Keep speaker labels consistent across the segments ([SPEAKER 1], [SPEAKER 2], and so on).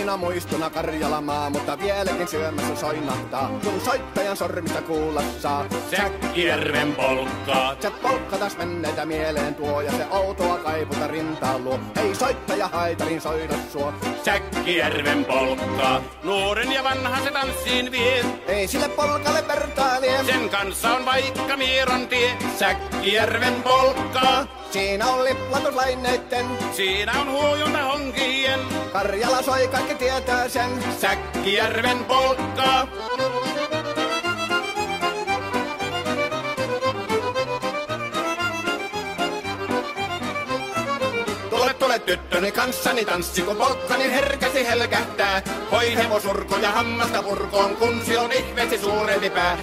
[SPEAKER 1] kauniina muistona Karjalamaa, mutta vieläkin syömässä soinahtaa, kun soittajan sormista kuulla saa.
[SPEAKER 2] Säkkijärven polkkaa.
[SPEAKER 1] Se polkka taas menneitä mieleen tuo, ja se outoa kaiputa rintaan luo. Ei soittaja haitarin soida suo.
[SPEAKER 2] Säkkijärven polkkaa. Nuoren ja vanhan se tanssiin vie.
[SPEAKER 1] Ei sille polkalle vertailie.
[SPEAKER 2] Sen kanssa on vaikka Mieron tie. Säkkijärven polkkaa.
[SPEAKER 1] Siinä on liplatuslaineitten.
[SPEAKER 2] Siinä on huojunta honkien.
[SPEAKER 1] Karjala soi, kaikki tietää sen.
[SPEAKER 2] Säkkijärven polkkaa.
[SPEAKER 1] Tule tyttöni kanssani tanssi, kun polkkani herkästi helkähtää. Hoi hevosurko ja hammasta purkoon, kun silloin ihmeesi suurempi pää.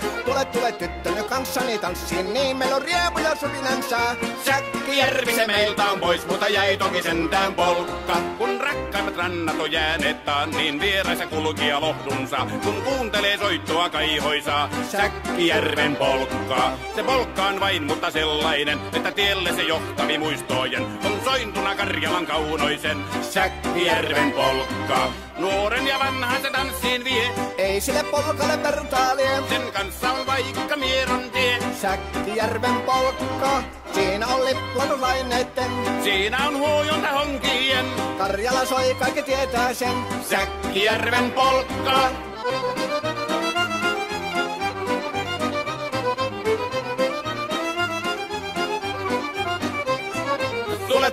[SPEAKER 1] Tule tyttöni kanssani tanssiin, niin meillä on riepu ja supinansa.
[SPEAKER 2] Säkkijärvi se meiltä on pois, mutta jäi toki sentään polkka. Kun rakkaimmat rannat on jääneet taan, niin vieressä kulkija lohdunsa. Kun kuuntelee soittoa kaihoisaa, Säkkijärven polkkaa. Se polkka on vain, mutta sellainen, että tielle se johtavi muistojen on sointuna Karjalan kaunoisen. Säkkijärven polkka. Nuoren ja vanhan se tanssiin vie.
[SPEAKER 1] Ei sille polkalle vertailie.
[SPEAKER 2] Sen kanssa on vaikka Mieron tie.
[SPEAKER 1] Säkkijärven polkka. Siinä on liplatuslaineitten.
[SPEAKER 2] Siinä on huojunta honkien.
[SPEAKER 1] Karjala soi, kaikki tietää sen.
[SPEAKER 2] Säkkijärven polkka.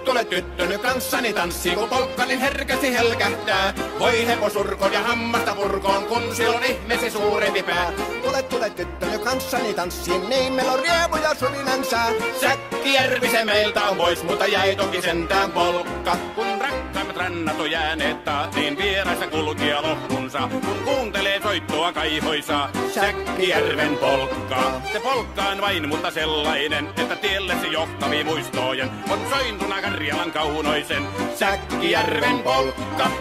[SPEAKER 1] Tule tyttöny kanssani tanssi, kun polkkani herkästi helkähtää. Voi hevosurko ja hammasta purkoon, kun silloin ihmeesi suurempi pää. Tule tyttöny kanssani tanssiin, niin meillä on riepu ja suvinansa.
[SPEAKER 2] Säkkijärvi se meiltä on pois, mutta jäi toki sentään polkka. Kun rakkaimmat rannat on jääneet taas, niin vieressä kulkija lohdunsa. Kun kuuntelee soittoa kaihoisaa, Säkkijärven polkkaa. Se polkka on vain, mutta sellainen, että tielle se johtavi muistojen on sointuna Karjalan kaunoisen. Säkkijärven polkka.